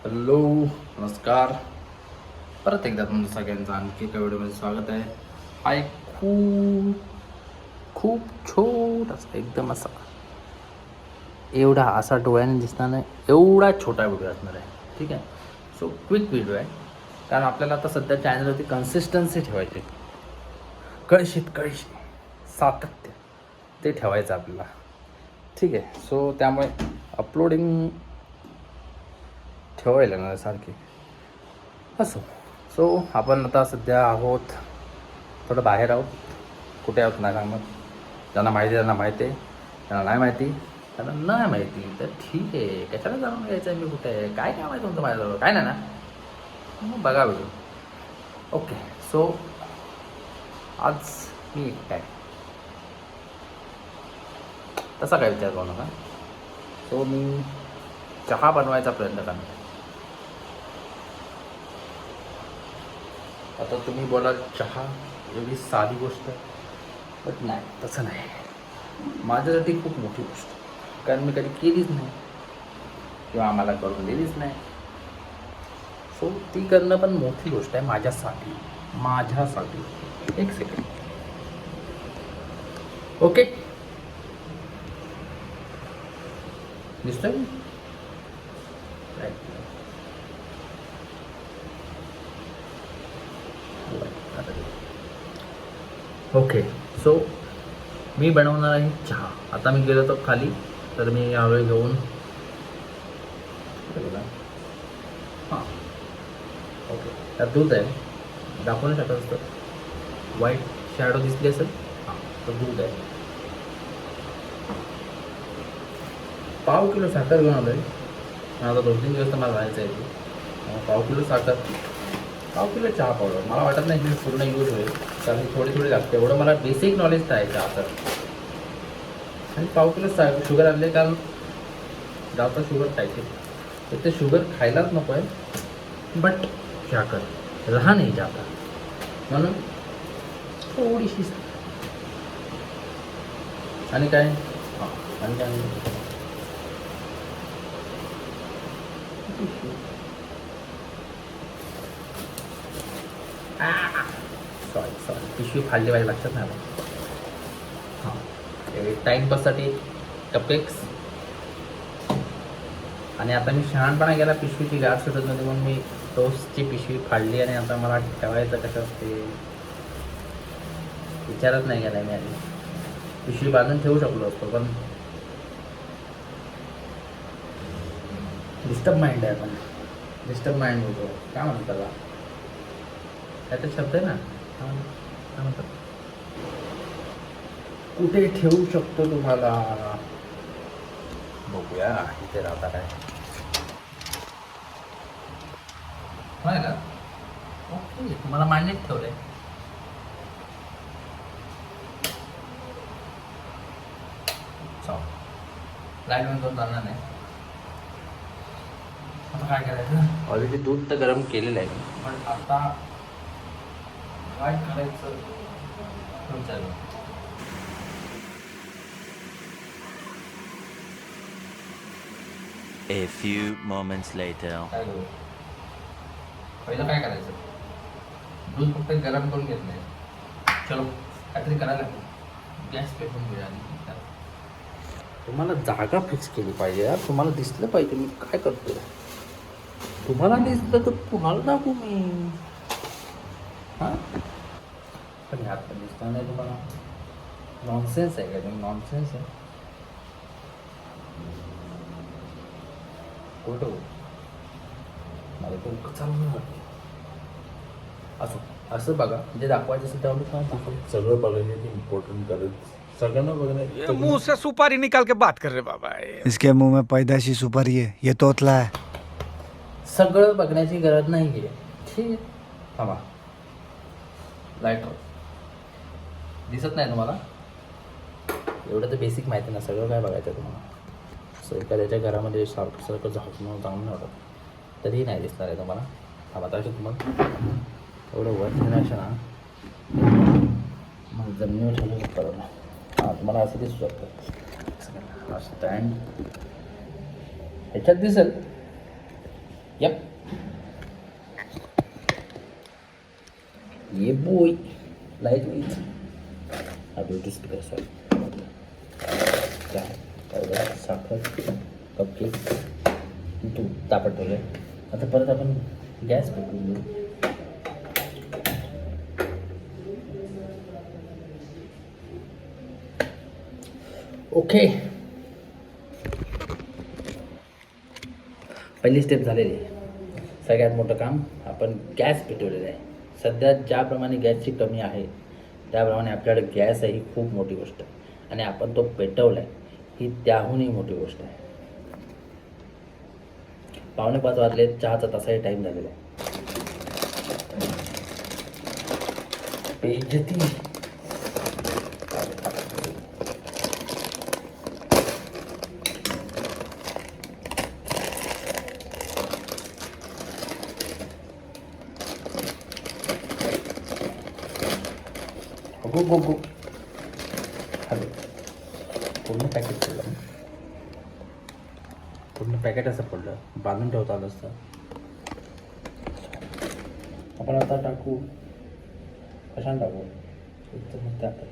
Hello, नमस्कार. परत एकदा तुमचं सगळ्यांचं आणखी एका व्हिडिओमध्ये स्वागत आहे. हा एक खूप खूप छोटासा एकदम असा एवढा असा डोळ्याने दिसणार नाही एवढा छोटा व्हिडिओ असणार आहे. ठीक आहे. सो क्विक व्हिडिओ आहे, कारण आपल्याला आता सध्या चॅनलवरती कन्सिस्टन्सी ठेवायची. कळशी सातत्य ते ठेवायचं आपल्याला. ठीक आहे. सो त्यामुळे अपलोडिंग ठेवायला ना सारखी असो. सो आपण आता सध्या आहोत थोडं बाहेर आहोत. कुठे आहोत नाही सांगत. ज्यांना माहिती त्यांना माहिती आहे, त्यांना नाही माहिती त्यांना नाही माहिती. तर ठीक आहे, कशाला जाणून घ्यायचं आहे मी कुठे आहे, काय काम आहे तुमचं माझ्याजवळ, काय नाही ना. मग बघा व्हिडिओ. ओके. सो आज मी एकटा आहे, तसा काय विचार करू नका. सो मी चहा बनवायचा प्रयत्न करणार. आता तुम्ही बोलाल चहा एवढी साधी गोष्ट, बट नाही, तसं नाही. माझ्यासाठी खूप मोठी गोष्ट, कारण मी कधी केलीच नाही किंवा आम्हाला करून दिलीच नाही. सो ती करणं पण मोठी गोष्ट आहे माझ्यासाठी. एक सेकंड. ओके, दिसतोय ओके. सो मी बनवणार आहे चहा. आता मी गेलो तर खाली, तर मी यावेळी घेऊन हां ओके. त्यात दूध आहे, दाखवू नाही शकत असतं. व्हाईट शॅडो दिसली असेल, हां, तर दूध आहे. पाव किलो साखर घेऊन आलो आहे. आता 2-3 दिवस तर मला राहायचं आहे ते. पाव किलो साखर, पाव किलो चहा पावडर. मला वाटत नाही की मी पूर्ण यूज होईल, कारण थोडी लागते. एवढं मला बेसिक नॉलेज तर आहे चहाचं. आणि पाव किलो शुगर आणले, कारण गावचा शुगर खायचे तर ते शुगर खायलाच नको आहे. बट क्या कर रहा नाही जाता, म्हणून थोडीशी. आणि काय हां, आणि काय सॉरी पिशवी फाडली पाहिजे, लक्षात नाही आलं. हां, टाईमपाससाठी कपकेक्स. आणि आता मी शहाणपणा गेला, पिशवीची गाठ सुटत नव्हती म्हणून मी टोस्टची पिशवी फाडली. आणि आता मला ठेवायचं कसं असते विचारच नाही गेला. मी आधी पिशवी बांधून ठेवू शकलो असतो, पण डिस्टर्ब माइंड आहे. आपण डिस्टर्ब माइंड होतो, काय म्हणतो त्याला, काय तर शब्द आहे ना, काय म्हणतात, कुठे ठेवू शकतो तुम्हाला. बघूया इथे राहता काय. होय का, ओके. तुम्हाला मांडणीत ठेवलंय. लाईट बंद करून चालणार नाही. आता काय करायचं, ऑलरेडी दूध तर गरम केलेलं आहे, पण आता काय करायचं विचार. A few moments later. काय करू, पहिलं काय करायचं, दूध फक्त गरम करून घेतलंय. चलो काहीतरी करायला लागेल. गॅस पेटून घेऊया. तुम्हाला जागा फिक्स केली पाहिजे यार. तुम्हाला दिसलं पाहिजे मी काय करतोय. तुम्हाला दिसलं तर तुम्हाला दाखवू मी. हां, पण ह्यात पण दिसणार नाही तुम्हाला. नॉनसेन्स आहे का, तुम्ही नॉनसेन्स आहे. कुठं मला तो चालू असो. असं बघा, जे दाखवायचं असेल तेवढं काय दाखवलं. सगळं बघायचं इम्पॉर्टंट करायचं. सगळ्यांना बघणं मुंह से सुपारी निकाल के बात कर रहे बाबा. इसके मुंह में पैदाशी सुपारी है, ये तोतला है. सगळं बघण्याची गरज नाही आहे. ठीक आहे, थांबा. लाईटर दिसत नाही तुम्हाला, एवढं तर बेसिक माहिती ना. सगळं काय बघायचं आहे तुम्हाला. असं एखाद्याच्या घरामध्ये सारखं झाकून चांगलं नाही वाटत, तरीही नाही दिसणार आहे तुम्हाला. थांबा, तर तुम्हाला एवढं वर नेण्याचं ना, मग जमिनीवर ठेवलं कळलं. हां, तुम्हाला असं दिसू शकतं. स्टँड ह्याच्यात दिसेल, यप ये बोय लाईट वेट हा ब्युटी स्पीकर सॉरी चहा पावडर साखर कपकेक दूध तापत ठेवलं आता परत आपण गॅस पेटवून देऊ ओके पहिली स्टेप झालेली आहे सगळ्यात मोठं काम आपण गॅस पेटवलेलं आहे सध्या ज्याप्रमाणे गॅसची कमी आहे त्याप्रमाणे आपल्याकडे गॅस आहे ही खूप मोठी गोष्ट आहे आणि आपण तो पेटवला आहे ही त्याहूनही मोठी गोष्ट आहे 4:45 वाजले चहाचा तसाही टाईम झालेला आहे बेइज्जती गो हॅलो पूर्ण पॅकेट पडलं पूर्ण पॅकेट असं पडलं बांधून ठेवता आलं असतं आपण आता टाकू कशाने टाकू मग त्यात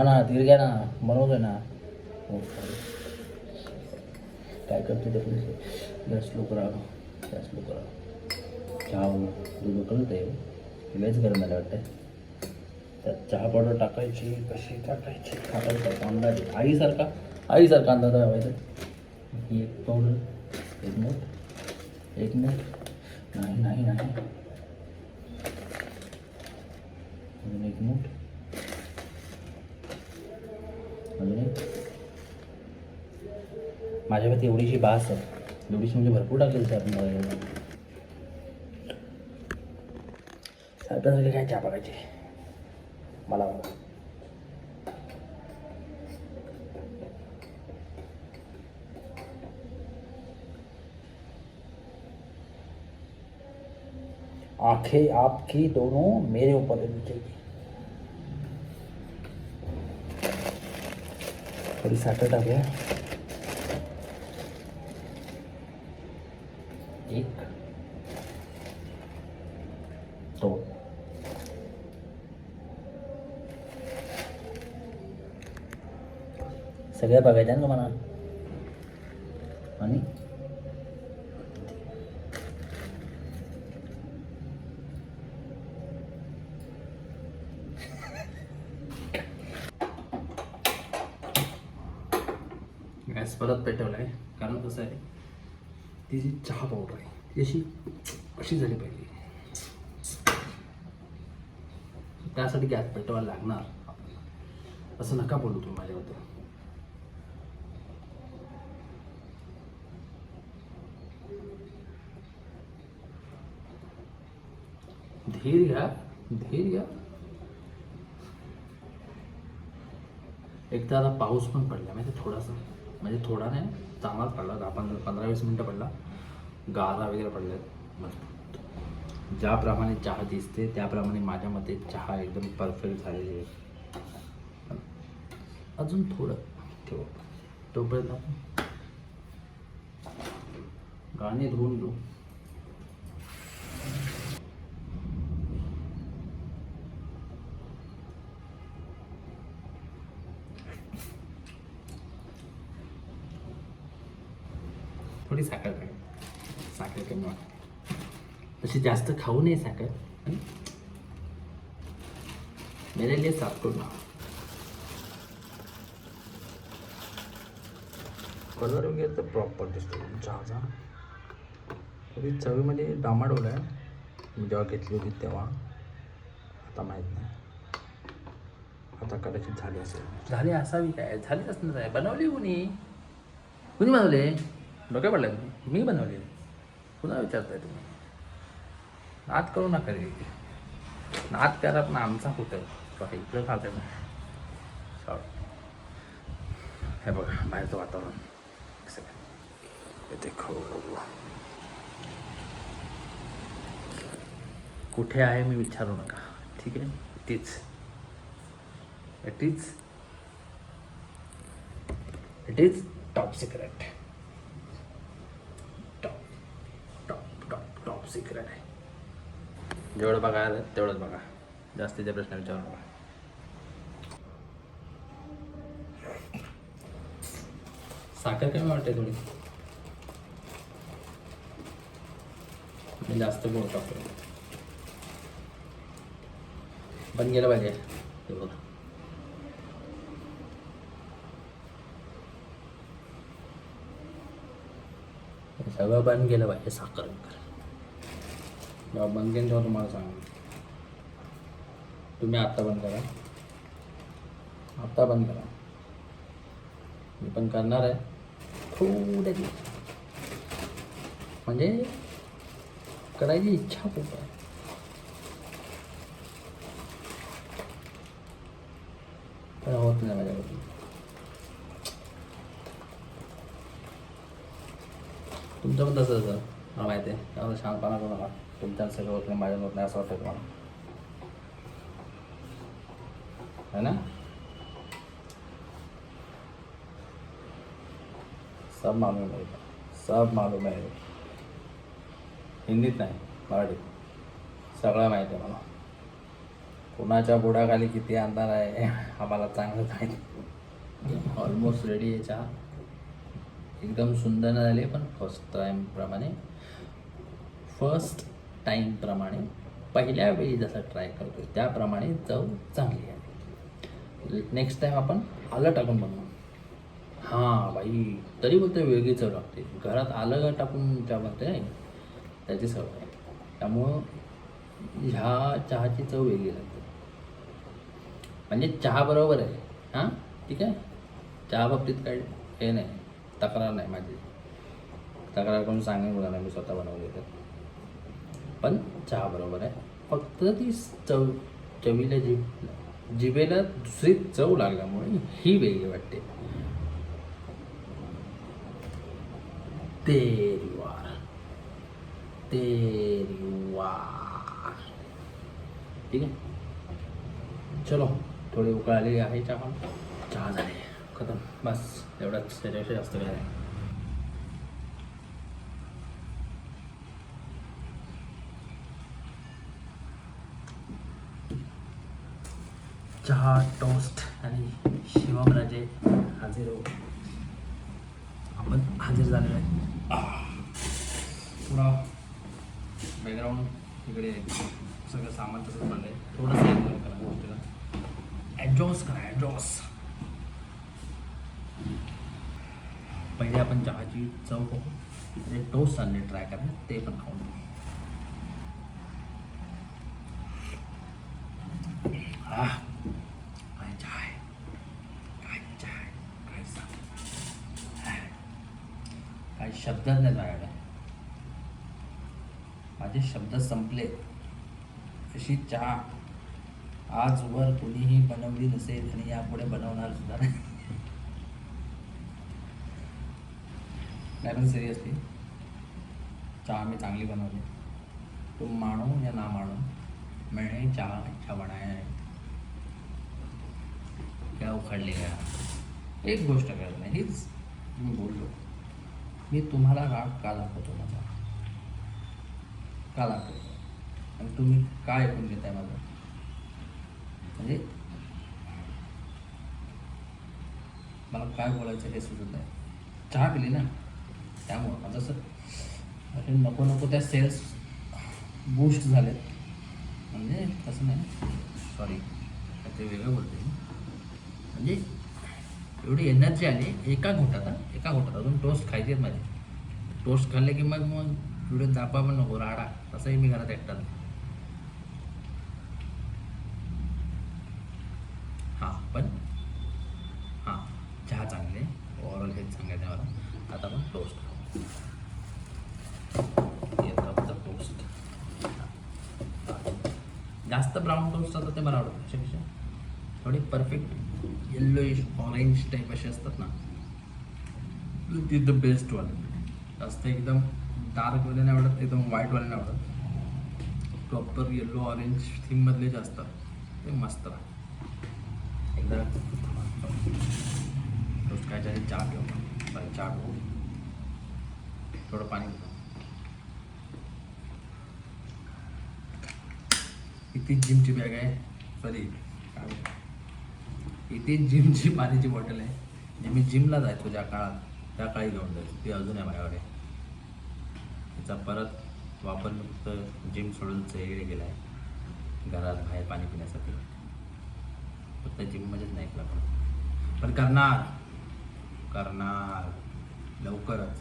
ना धीर घ्या ना बनवतोय ना हो काय करतो ते गॅस स्लो करा गॅस स्लो करा चहा दूध उकळत आहे लयच गरम झालं वाटतं त्यात चहा पावडर टाकायची कशी टाकायची टाकायचं अंदाज आईसारखा अंदाज हवायचा ही एक पावडर एक मूठ नाही अजून एक मूठ अजून एक माझ्याकडे एवढीशी बास आहे एवढीशी म्हणजे भरपूर टाकली सर आपण सारखं काय चहा बघायचे मला आंखें आपकी दोनों मेरे ऊपर लेनी चाहिए थोड़ी साकर टाकूया एक दो सगळ्या बघायच्या ना तुम्हाला आणि गॅस परत पेटवला आहे कारण कसं आहे ती जी चहा पावडर आहे ती अशी झाली पाहिजे त्यासाठी गॅस पेटवायला लागणार असं नका बोलू तुम्ही माझ्याबद्दल धीर घ्या एकदा आता पाऊस पण पडला माहिती थोडासा म्हणजे थोडा नाही चांगलाच पडला 10-15-20 मिनटं पडला गारा वगैरे पडल्यात मस्त ज्याप्रमाणे चहा दिसते त्याप्रमाणे माझ्या मते चहा एकदम परफेक्ट झालेली आहे अजून थोडं ठेव तोपर्यंत आपण गाणे धुवून घेऊ थोडी साखर कमी वाटते तशी जास्त खाऊ नये साखर मेरे लिए साफ करू कलर वगैरे तर प्रॉपर दिसतो चहाचा थोडी चवीमध्ये डामाडोल आहे मी जेव्हा घेतली होती तेव्हा आता माहीत नाही आता कदाचित झाली असेल झाली असावी काय झालीच असणार आहे बनवली कुणी बनवले डोक्या पडलाय तुम्ही मी बनवले पुन्हा विचारताय तुम्ही नाद करू नका रे नाद करा पण आमचा कुठं इकडं खाते ना सॉरी हे बघा बाहेरचं वातावरण देखो कुठे आहे मी विचारू नका ठीक आहे तीच it is top secret. Top secret आहे. जेवढं बघायला तेवढंच बघा, जास्तीचे प्रश्न विचारू नका. साखर कमी वाटते थोडी, मी जास्त गोड टाकतो. बंद गेलं पाहिजे ते बघा. सगळं बंद केलं पाहिजे. साखर जेव्हा बंद केलं तेव्हा तुम्हाला सांगा. तुम्ही आत्ता बंद करा, आत्ता बंद करा. मी पण करणार आहे थोड्या दिवस, म्हणजे करायची इच्छा खूप आहे. पण होत नाही माझ्याकडून. तुमचं पण तसंच आहे, मला माहिती आहे. त्यामुळे शांतपणा करू नका. तुमच्या सगळं होत नाही, माझ्या होत नाही असं वाटतं तुम्हाला, है ना? सब मालूम है, सब मालूम है. हिंदीत नाही, मराठीत सगळं माहिती आहे मला. कुणाच्या बुडाखाली किती अंधार आहे आम्हाला चांगलं माहिती. ऑलमोस्ट रेडी आहे चहा. एकदम सुंदर न झाली, पण फर्स्ट टाईमप्रमाणे पहिल्या वेळी जसं ट्राय करतो त्याप्रमाणे चव चांगली आहे. नेक्स्ट टाईम आपण आलं टाकून बनवू. हां बाई, तरी बोलते वेगळी चव लागते. घरात आलं टाकून चहा बनते नाही, त्याची चव आहे. त्यामुळं ह्या चहाची चव वेगळी लागते. म्हणजे चहा बरोबर आहे. हां ठीक आहे, चहा बाबतीत काही हे नाही, तक्रार नाही माझी. तक्रार करून सांगेन मुलांना मी स्वतः बनवले तर. पण चहा बरोबर आहे. फक्त ती चवीला जिभेला दुसरी चव लागल्यामुळे ही वेगळी वाटते. तेरी वार ठीक आहे. चलो, थोडी उकळ आलेली आहे चहा झाली खतम. बस एवढंच, त्याच्यापेक्षा जास्त काय नाही. चहा, टोस्ट आणि शिवमराजे हाजीर हो. आपण हजर झालेलो आहे. थोडा बॅकग्राऊंड इकडे सगळं सामान तसंच पडलं आहे. थोडंसं एन्जॉय करा गोष्टीला, ॲडजॉस्ट करा ॲडजॉस्ट. पहिले आपण चहाची चव पाहू, म्हणजे टोस्ट आणले ट्राय करा, ते पण खाऊन. काय चाय, काय सांग, काही शब्दच नाही माझ्याकडे. माझे शब्द संपले. अशी चहा आजवर कोणीही बनवली नसेल आणि यापुढे बनवणार सुद्धा नाही. पण सिरियसली चहा मी चांगली बनवली. तुम मानो या ना मानो, मैंने चहा अच्छा बनाया है. क्या उखडले गया. एक गोष्ट करत नाही, हीच मी बोललो. मी तुम्हाला राग का दाखवतो माझा, का दाखवतो, आणि तुम्ही काय ऐकून घेताय माझं. म्हणजे मला काय बोलायचं हे सुचत नाही. चहा पिली ना, त्यामुळं माझं असं असे नको त्या सेल्स बूस्ट झालेत. म्हणजे तसं नाही, सॉरी ते वेगळं बोलते. म्हणजे एवढी एनर्जी आली एका घोटात अजून टोस्ट खायचे आहेत माझे. टोस्ट खाल्ले की मग व्हिडिओ दाखवा पण नको, राडा. तसंही मी घरात एकटाच. पण चहा चांगले, ओव्हरऑल हेच सांगायचं मला. आता आपण टोस्ट खाऊ. टोस्ट जास्त ब्राऊन टोस्ट असतात ते मला आवडतं. त्याच्यापेक्षा थोडी परफेक्ट येल्लोइश ऑरेंज टाईप असे असतात ना, ती द बेस्ट वन. जास्त एकदम डार्कवाले नाही आवडत, एकदम व्हाईटवाले नाही आवडत. प्रॉपर येल्लो ऑरेंज थीममधले जे असतात ते मस्त. एकदा टोस्ट त्याच्यासाठी चहा पिऊ बरं चहा पिऊ थोडं पाणी पिऊ इथेच जिमची बॅग आहे सॉरी इथेच जिमची पाण्याची बॉटल आहे जे मी जिमला जायचो ज्या काळात त्या काळी घेऊन जायचो ती अजून आहे माझ्याकडे तिचा परत वापर मी फक्त जिम सोडून इकडे केला आहे घरात बाहेर पाणी पिण्यासाठी फक्त जिममध्येच नाही केला पण करणार लवकरच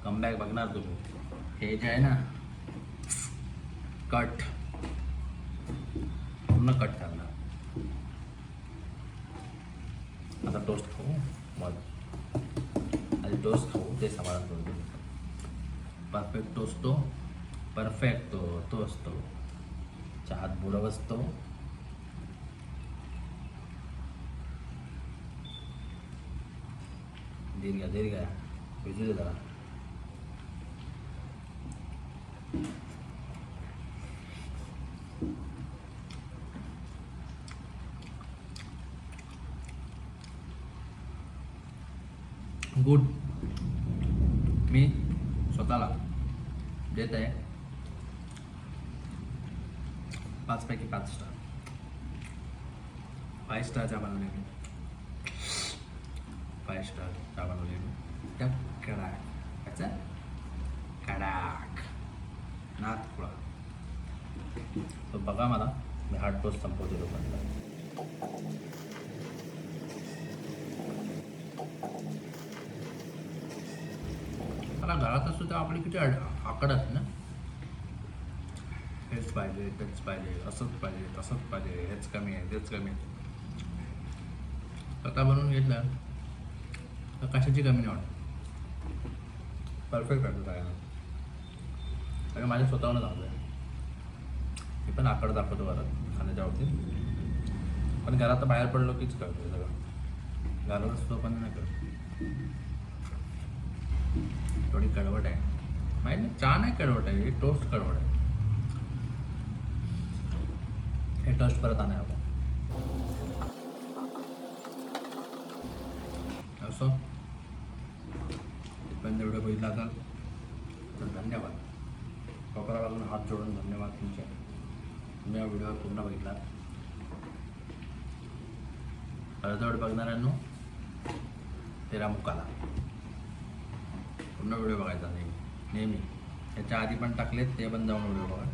कमबॅक बघणार तुम्ही हे जे आहे ना कट पूर्ण कट करणार आता टोस्ट खाऊ मग आधी टोस्ट खाऊ ते समाधान करू तुम्ही परफेक्ट टोस्टो परफेक्टो टोस्टो चहात बुडं बसतो दीर घ्या भिजू दे जरा गुड मी स्वतःला देत आहे 5 पैकी 5 स्टार 5 स्टार चहा बनवले मी 5 स्टार चहा बनवले मी त्या कडाक याचा कडाक नाथ खुळा तो बघा मला मी हार्ड टोस्ट संपवते लोकांना मला घरात असतो तर आपली किती आकड असते ना हेच पाहिजे तेच पाहिजे असंच पाहिजे तसंच पाहिजे हेच कमी आहे तेच कमी आहे स्वतः बनवून घेतलं तर कशाची कमी नाही वाटत परफेक्ट वाटतं सगळ्यांना आणि माझ्या स्वतःहून जातो आहे मी पण आकड दाखवतो घरात खाण्याच्या बाबतीत पण घरात बाहेर पडलो कीच करतो सगळं घरात असतो पण नाही करतो थोडी कडवट आहे माहीत नाही चहा नाही कडवट आहे हे टोस्ट कडवट आहे हे टोस्ट परत आणा आपण असो इथपर्यंत व्हिडिओ बघितला असाल तर धन्यवाद कोपरा लागून हात जोडून धन्यवाद तुमचे तुम्ही हा व्हिडिओ पूर्ण बघितला अर्धवट बघणाऱ्यांनो तेरा मुकाला पूर्ण व्हिडिओ बघायचा नेहमी ह्याच्या आधी पण टाकलेत ते पण जाऊन व्हिडिओ बघा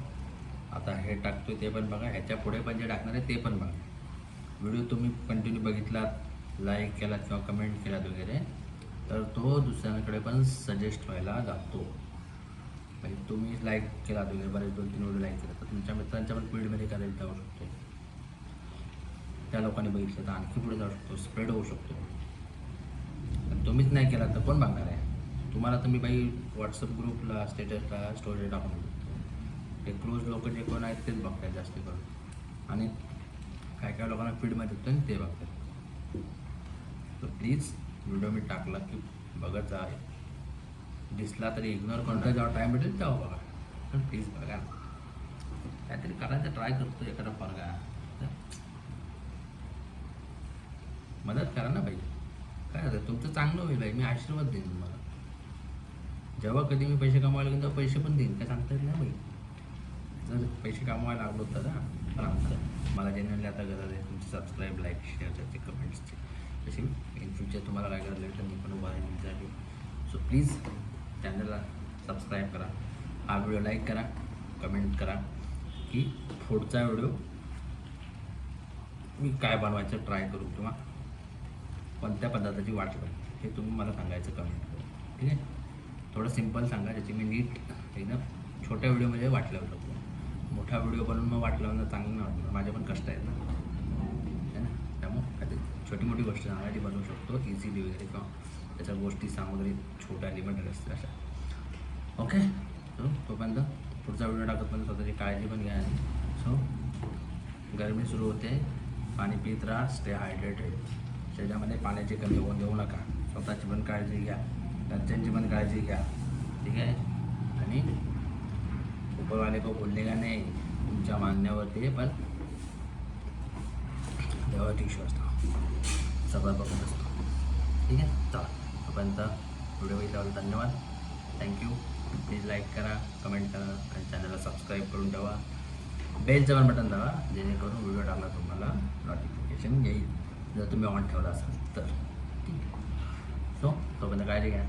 आता हे टाकतोय ते पण बघा ह्याच्या पुढे पण जे टाकणार आहे ते पण बघा व्हिडिओ तुम्ही कंटिन्यू बघितलात लाईक केलात किंवा कमेंट केलात वगैरे तर तो दुसऱ्यांकडे पण सजेस्ट व्हायला जातो म्हणजे तुम्ही लाईक केलात वगैरे बरेच 2-3 व्हिडिओ लाईक केला तर तुमच्या मित्रांच्या पण फील्डमध्ये करायला जाऊ शकतो त्या लोकांनी बघितलं तर आणखी पुढे जाऊ शकतो स्प्रेड होऊ शकतो पण तुम्हीच नाही केला तर कोण बघणार आहे तुम्हाला तर मी बाई व्हॉट्सअप ग्रुपला स्टेटसला स्टोरी टाकून देतो ते क्लोज लोक जे कोण आहेत तेच बघतात जास्त करून आणि काय लोकांना फीडमध्ये देतो आणि ते बघतात तर प्लीज व्हिडिओ मी टाकला की बघत जा दिसला तरी इग्नोर करून जेव्हा टाईम भेटेल तेव्हा बघा पण प्लीज बघा काहीतरी करायचं ट्राय करतो एखादा बघा मदत करा ना बाई काय होतं तुमचं चांगलं होईल बाई मी आशीर्वाद देईन तुम्हाला जेव्हा कधी मी पैसे कमवायला लागेल तेव्हा पैसे पण देईन काय सांगता येत नाही बाई जर पैसे कमवायला लागलो तर ना तर आमचं मला जेन्युअनली आता गरज आहे तुमची सबस्क्राईब लाईक शेअरचे कमेंट्सचे तशी इन फ्युचर तुम्हाला काय गरज लागेल तर मी पण उभा राहीन तुमच्यासाठी सो प्लीज चॅनलला सबस्क्राईब करा हा व्हिडिओ लाईक करा कमेंट करा की पुढचा व्हिडिओ मी काय बनवायचं ट्राय करू किंवा कोणत्या पदार्थाची वाट लागेल हे तुम्ही मला सांगायचं कमेंट करू ठीक आहे थोडं सिम्पल सांगा ज्याची मी नीट एकदम छोट्या व्हिडिओमध्ये वाट लावू शकतो मोठा व्हिडिओ बनवून मग वाट लावणं चांगलं नाही वाटणार माझे पण कष्ट आहेत ना है ना त्यामुळे काहीतरी छोटी मोठी गोष्ट सांगायची बनवू शकतो इझिली वगैरे किंवा त्याच्या गोष्टी सामग्री छोट्या लिमिटेड असते अशा ओके सो तोपर्यंत पुढचा व्हिडिओ टाकत पण स्वतःची काळजी पण घ्या सो गरमी सुरू होते पाणी पित राहा स्टे हायड्रेटेड शरीरामध्ये पाण्याची कमी होऊन देऊ नका स्वतःची पण काळजी घ्या घरच्यांची पण काळजी घ्या ठीक आहे आणि उपरवाले को बोलणे का नाही तुमच्या मानण्यावरती पण देवावरती विश्वास असतो सगळं बघत असतो ठीक आहे शेवटपर्यंत व्हिडिओ बघितल्याबद्दल धन्यवाद. थँक्यू. प्लीज लाईक करा, कमेंट करा आणि चॅनलला सबस्क्राईब करून ठेवा. बेलचं पण बटन दाबा जेणेकरून व्हिडिओ टाकला तुम्हाला नोटिफिकेशन येईल जर तुम्ही ऑन ठेवला असाल तर. ठीक आहे. सो तोपर्यंत काळजी घ्या.